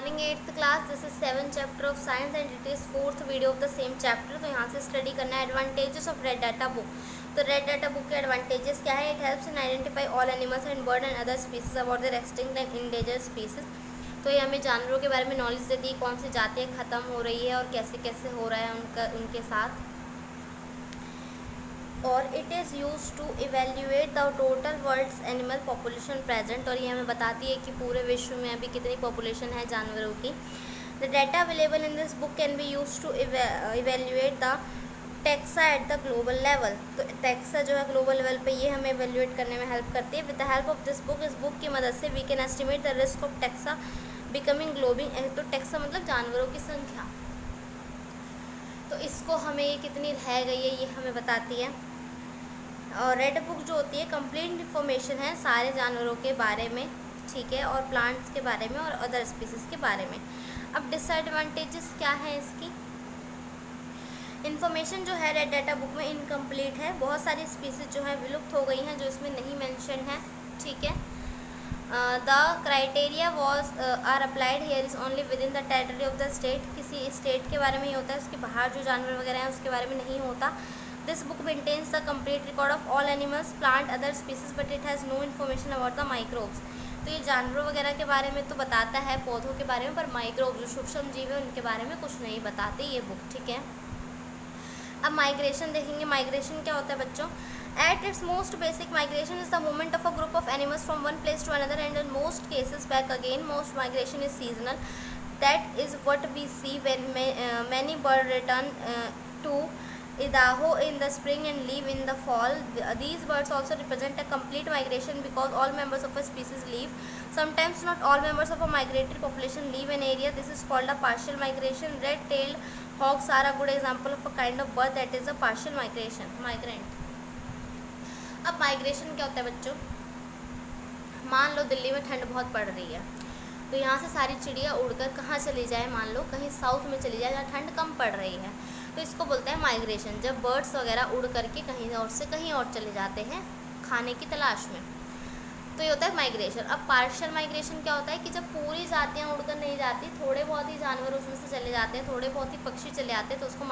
Morning 8th class. This is 7th chapter of science and it is 4th video of the same chapter. तो यहाँ से study करना है advantages of red data book. तो red data book के advantages क्या है? It helps in identify all animals and bird and other species about their extinct and endangered species. तो ये हमें जानवरों के बारे में नॉलेज देती है, कौन सी जातियाँ ख़त्म हो रही है और कैसे कैसे हो रहा है उनके साथ। और it is use to evaluate the total world's animal population present. और ये हमें बताती है कि पूरे विश्व में अभी कितनी पॉपुलेशन है जानवरों की। The data available in this book can be use to evaluate the taxa at the global level. तो टैक्सा जो है ग्लोबल लेवल पे ये हमें इवेल्यूएट करने में हेल्प करती है। With the help of this book, इस बुक की मदद से we can estimate the risk of taxa becoming globing. तो टैक्सा मतलब जानवरों की संख्या, तो इसको हमें ये कितनी रह गई है ये हमें बताती है। और रेड बुक जो होती है कंप्लीट इन्फॉर्मेशन है सारे जानवरों के बारे में, ठीक है, और प्लांट्स के बारे में और अदर स्पीसीज़ के बारे में। अब डिसएडवांटेजेस क्या है इसकी? इन्फॉर्मेशन जो है रेड डाटा बुक में इनकम्प्लीट है। बहुत सारी स्पीसीज जो है विलुप्त हो गई हैं जो इसमें नहीं मेंशन है, ठीक है। The criteria was are applied here is only within the territory of the state. किसी स्टेट के बारे में ही होता है, उसके बाहर जो जानवर वगैरह हैं उसके बारे में नहीं होता। This book maintains the complete record of all animals, plant, other species, but it has no information about the microbes. तो ये जानवरों वगैरह के बारे में तो बताता है, पौधों के बारे में, पर माइक्रोब जो सूक्ष्म जीव है उनके बारे में कुछ नहीं बताते ये बुक, ठीक है। अब माइग्रेशन देखेंगे। माइग्रेशन क्या होता है बच्चों? At its most basic, migration is the movement of a group of animals from one place to another and in most cases back again. Most migration is seasonal, that is what we see when many birds return to Idaho in the spring and leave in the fall. These birds also represent a complete migration because all members of a species leave. Sometimes not all members of a migratory population leave an area. This is called a partial migration. Red-tailed hawks are a good example of a kind of bird that is a partial migrant. अब migration क्या होता है बच्चों? मान लो दिल्ली में ठंड बहुत पड़ रही है, तो यहाँ से सारी चिड़िया उड़कर कहाँ चली जाए? मान लो कहीं साउथ में चली जाए जहाँ ठंड कम पड़ रही है, तो इसको बोलते हैं माइग्रेशन। जब बर्ड्स वगैरह उड़ करके कहीं और से कहीं और चले जाते हैं खाने की तलाश में, तो ये होता है माइग्रेशन। अब पार्शियल माइग्रेशन क्या होता है कि जब पूरी जातियाँ उड़कर नहीं जाती, थोड़े बहुत ही जानवर उसमें से चले जाते हैं, थोड़े बहुत ही पक्षी चले आते हैं, तो उसको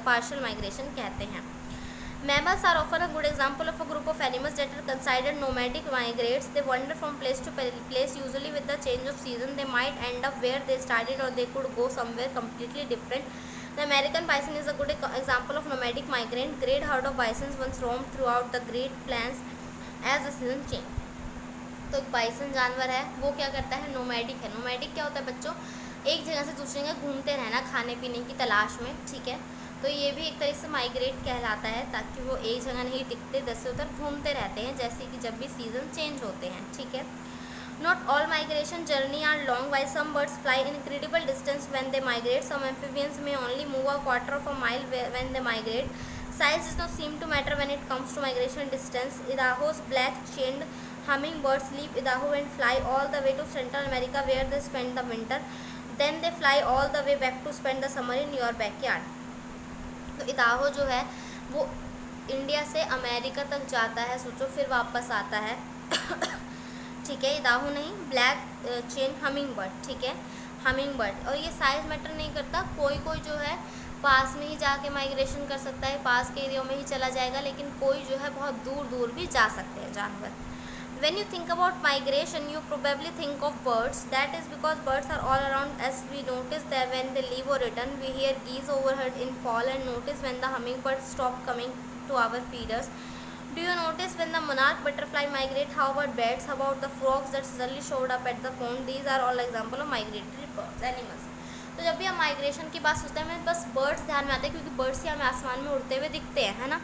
पार्शियल माइग्रेशन कहते हैं। Mammals are often a good example of a group of animals that are considered nomadic migrates. They wander from place to place, usually with the change of season. They might end up where they started or they could go somewhere completely different. The American bison is a good example of nomadic migrant. Great herd of bisons once roamed throughout the Great Plains as the season changed. तो एक bison जानवर है, वो क्या करता है? Nomadic है। Nomadic क्या होता है बच्चों? एक जगह से दूसरी जगह घूमते रहना खाने पीने की तलाश में, ठीक है। तो ये भी एक तरह से माइग्रेट कहलाता है, ताकि वो एक जगह नहीं टिकते, इधर से उधर घूमते रहते हैं, जैसे कि जब भी सीजन चेंज होते हैं, ठीक है। Not all migration journey are long, while some birds fly incredible distance when they migrate. Some amphibians may only move a quarter of a mile when they migrate. Size does not seem to matter when it comes to migration distance. Idaho's black-chained hummingbirds leave Idaho and fly all the way to Central America where they spend the winter. Then they fly all the way back to spend the summer in your backyard. तो इदाहो जो है वो India से America तक जाता है, सोचो, फिर वापस आता है ठीक है। इदाहो नहीं, ब्लैक चेन हमिंग बर्ड, ठीक है, हमिंग बर्ड। और ये साइज़ मैटर नहीं करता, कोई कोई जो है पास में ही जाके माइग्रेशन कर सकता है, पास के एरिया में ही चला जाएगा, लेकिन कोई जो है बहुत दूर दूर भी जा सकते हैं जानवर। When you think about migration, you probably think of birds. That is because birds are all around us. We notice that when they leave or return. We hear geese overhead in fall and notice when the hummingbirds stop coming to our feeders. Do you notice when the monarch butterfly migrate? How about bats? How about the frogs that suddenly showed up at the pond? These are all example of migratory birds, animals. तो जब भी हम migration की बात सोचते हैं हमें बस बर्ड्स ध्यान में आते हैं, क्योंकि बर्ड्स ही हमें आसमान में उड़ते हुए दिखते हैं, है ना।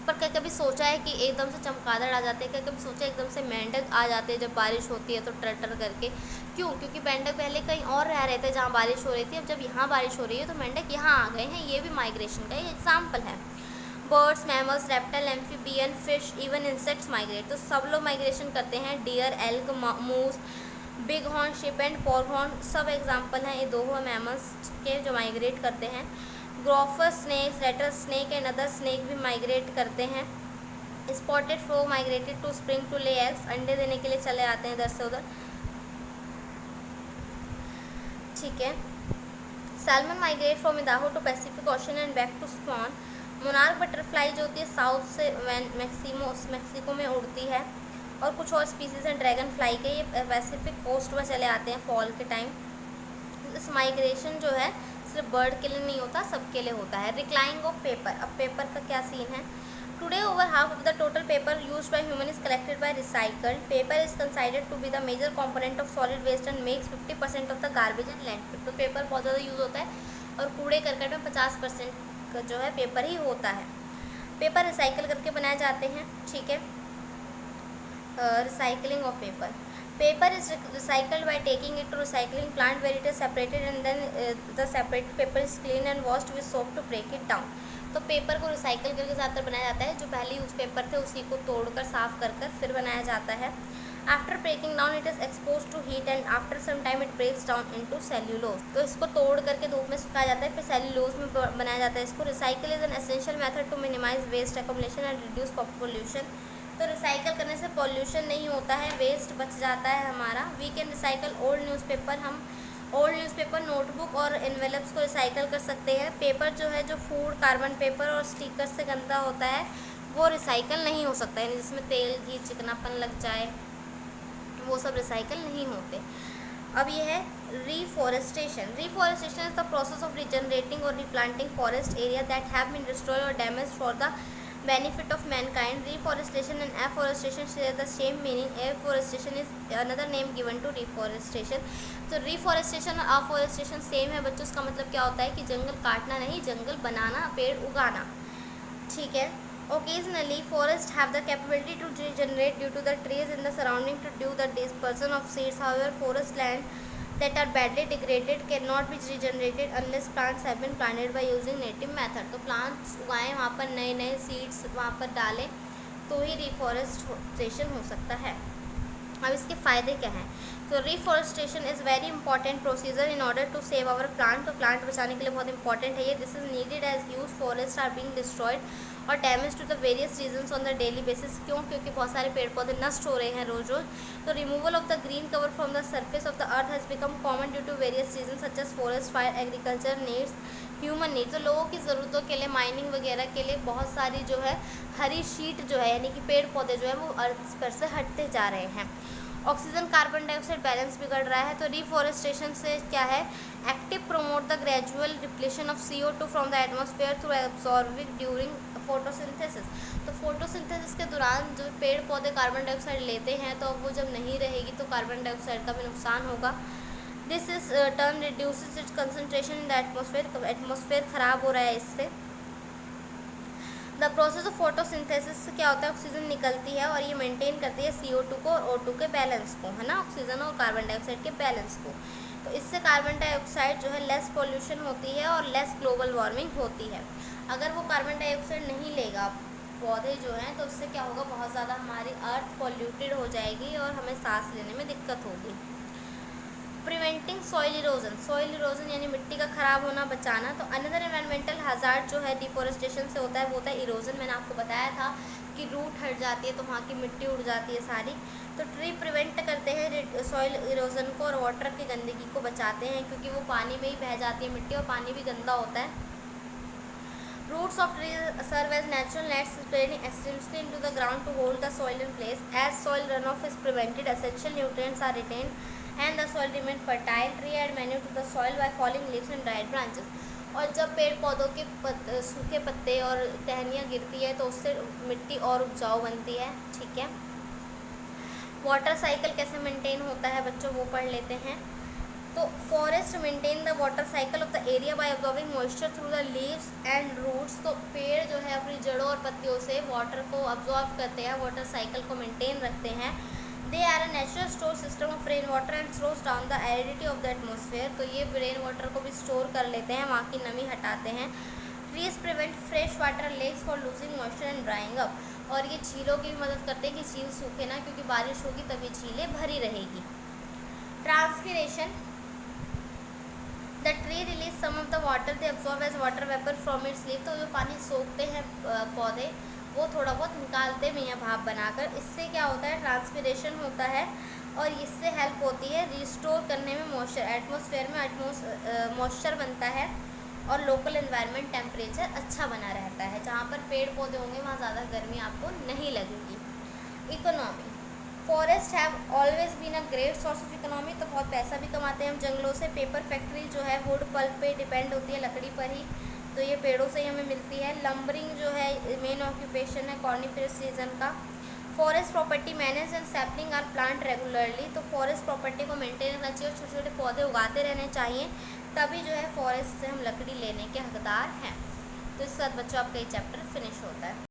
पर क्या कभी सोचा है कि एकदम से चमगादड़ आ जाते हैं? क्या कभी सोचा एकदम से मेंढक आ जाते हैं जब बारिश होती है तो टर करके? क्यों? क्योंकि मेंढक पहले कहीं और रह रहे थे जहाँ बारिश हो रही थी, अब जब यहाँ बारिश हो रही है तो मेंढक यहाँ आ गए हैं। ये भी माइग्रेशन का एक एग्जाम्पल है। Birds, mammals, reptile, amphibian, fish, even insects migrate. तो सब लोग माइग्रेशन करते हैं। Deer, elk, moose, big horn, sheep and fourhorn सब एग्जाम्पल हैं ये दो मैमल्स के जो माइग्रेट करते हैं। Gopher snakes, rattler snake and other snake भी माइग्रेट करते हैं। Spotted frog migrated to spring to lay eggs, अंडे देने के लिए चले आते हैं इधर से उधर। ठीक है। Salmon migrate from Idaho to Pacific Ocean and back to spawn. Monarch butterfly जो होती है साउथ से मैक्सिको में उड़ती है, और कुछ और स्पीसीज हैं ड्रैगन फ्लाई के, ये पैसिफिक कोस्ट पर चले आते हैं फॉल के टाइम। इस माइग्रेशन जो है सिर्फ बर्ड के लिए नहीं होता, सबके लिए होता है। रिक्लाइनिंग ऑफ पेपर, अब पेपर का क्या सीन है। Today over half of the total paper used by human is collected by recycled. Paper is considered to be the major component of solid waste and makes 50% of the garbage and landfill. तो paper बहुत ज़्यादा use होता है, और कूड़े करकट में 50% जो है पेपर ही होता है। पेपर रिसाइकल करके बनाए जाते हैं, ठीक है। Recycling of paper, paper is recycled by taking it to recycling plant where it is separated and then the separated paper is cleaned and washed with soap to break it down। तो paper को recycle करके ज़्यादातर बनाया जाता है, जो पहले use paper थे उसी को तोड़कर साफ कर फिर बनाया जाता है। After breaking down it is expose to heat and after some time it breaks down into cellulose. तो इसको तोड़ करके धूप में सुखाया जाता है, फिर सेल्यूलोज में बनाया जाता है इसको। Recycle is an essential method to minimise waste accumulation and reduce pollution. तो रिसाइकल करने से पॉल्यूशन नहीं होता है, वेस्ट बच जाता है हमारा। We can recycle old newspaper, हम ओल्ड न्यूज़पेपर, नोटबुक और एनवेलप्स को रिसाइकल कर सकते हैं। पेपर जो है, जो फूड, कार्बन पेपर और स्टिकर से गंदा होता है, वो रिसाइकल नहीं हो सकता है, जिसमें तेल घी चिकनापन लग जाए, वो सब रिसाइकल नहीं होते। अब ये है reforestation. Reforestation is the process of regenerating or replanting forest area that have been destroyed or damage for the benefit of mankind। Reforestation and afforestation share the same meaning। Afforestation is another name given to reforestation। तो reforestation और afforestation same है बच्चों। इसका मतलब क्या होता है कि जंगल काटना नहीं, जंगल बनाना, पेड़ उगाना, ठीक है। Occasionally forests have the capability to regenerate due to the trees in the surrounding to do the dispersion of seeds। However, forest land that are badly degraded cannot be regenerated unless plants have been planted by using native method। तो plants उगाएं, वहाँ पर नए नए seeds वहाँ पर डालें, तो ही रिफॉरेस्टेशन हो सकता है। अब इसके फ़ायदे क्या हैं। तो reforestation is very important procedure in order to save our plant. तो प्लांट बचाने के लिए बहुत इंपॉर्टेंट है ये। This is needed as huge forest are being destroyed or damage to the various reasons on the daily basis. क्यों? क्योंकि बहुत सारे पेड़ पौधे नष्ट हो रहे हैं रोज रोज। तो removal of the green cover from the surface of the earth has become common due to various reason such as forest fire, agriculture needs, human needs. तो लोगों की ज़रूरतों के लिए, माइनिंग वगैरह के लिए बहुत सारी जो है हरी शीट जो है, यानी कि पेड़ पौधे जो है वो अर्थ पर से हटते जा रहे हैं। ऑक्सीजन कार्बन डाइऑक्साइड बैलेंस बिगड़ रहा है। तो रिफॉरेस्टेशन से क्या है, active promote the gradual depletion of CO2 from the atmosphere through absorbing during photosynthesis. तो फोटोसिंथेसिस के दौरान जो पेड़ पौधे कार्बन डाइऑक्साइड लेते हैं, तो वो जब नहीं रहेगी तो कार्बन डाइऑक्साइड का भी नुकसान होगा। This is turn reduces it's concentration in the atmosphere. Atmosphere ख़राब हो रहा है इससे। द प्रोसेस ऑफ फोटोसिंथेसिस से क्या होता है, ऑक्सीजन निकलती है और ये मेंटेन करती है CO2 को और O2 के बैलेंस को, है ना, ऑक्सीजन और कार्बन डाइऑक्साइड के बैलेंस को। तो इससे कार्बन डाइऑक्साइड जो है लेस पोल्यूशन होती है और लेस ग्लोबल वार्मिंग होती है। अगर वो कार्बन डाइऑक्साइड नहीं लेगा पौधे जो हैं, तो उससे क्या होगा, बहुत ज़्यादा हमारी अर्थ पॉल्यूटेड हो जाएगी और हमें सांस लेने में दिक्कत होगी। Preventing soil erosion, soil erosion यानी मिट्टी का ख़राब होना बचाना। तो अनदर एनवायरमेंटल हज़ार्ड जो है डिफॉरेस्टेशन से होता है वो होता है इरोजन। मैंने आपको बताया था कि रूट हट जाती है तो वहाँ की मिट्टी उड़ जाती है सारी। तो ट्री प्रिवेंट करते हैं सॉइल इरोजन को और वाटर की गंदगी को बचाते हैं, क्योंकि वो पानी में ही बह जाती है मिट्टी और पानी भी गंदा होता है। Roots of trees serve as natural nets spreading extensively into the ground to hold the soil in place. As soil runoff is prevented, essential nutrients are retained and the soil remains fertile. Tree add manure to the soil by falling leaves and dried branches. और जब पेड़ पौधों के सूखे पत्ते और टहनियाँ गिरती है तो उससे मिट्टी और उपजाऊ बनती है, ठीक है। वाटर साइकिल कैसे मेंटेन होता है बच्चों, वो पढ़ लेते हैं। तो forest maintain the water cycle of the area by absorbing moisture through the leaves and roots. तो पेड़ जो है अपनी जड़ों और पत्तियों से वाटर को अब्जॉर्ब करते हैं, वाटर साइकिल को मेंटेन रखते हैं। They are a natural store system of rain water and slows down the aridity of the atmosphere. तो ये रेन वाटर को भी स्टोर कर लेते हैं, वहाँ की नमी हटाते हैं। Trees prevent fresh water lakes for losing moisture and drying up. और ये झीलों की भी मदद करते हैं कि झील सूखे ना, क्योंकि बारिश होगी तभी झीलें भरी रहेगी। Transpiration, the tree release some of the water they absorb as water vapour from its leaf. तो जो पानी सोखते हैं पौधे, वो थोड़ा बहुत निकालते भी हैं भाप बनाकर। इससे क्या होता है, ट्रांसपिरेशन होता है और इससे हेल्प होती है रिस्टोर करने में मॉइस्चर, एटमॉस्फेयर में मॉइस्चर बनता है और लोकल एनवायरनमेंट टेम्परेचर अच्छा बना रहता है। जहाँ पर पेड़ पौधे होंगे वहाँ ज़्यादा गर्मी आपको नहीं लगेगी। Economy, forest have always been a great source of economy, तो बहुत पैसा भी कमाते हैं हम जंगलों से। पेपर फैक्ट्री जो है वुड पल्प पे डिपेंड होती है, लकड़ी पर ही, तो ये पेड़ों से ही हमें मिलती है। लंबरिंग जो है मेन ऑक्यूपेशन है कॉर्निफरस सीजन का। Forest property manage and sapling are plant regularly, तो फॉरेस्ट प्रॉपर्टी को मेंटेन करना चाहिए, छोटे छोटे पौधे उगाते रहने चाहिए, तभी जो है फॉरेस्ट से हम लकड़ी लेने के हकदार हैं। तो इस साथ बच्चों आपका ये चैप्टर फिनिश होता है।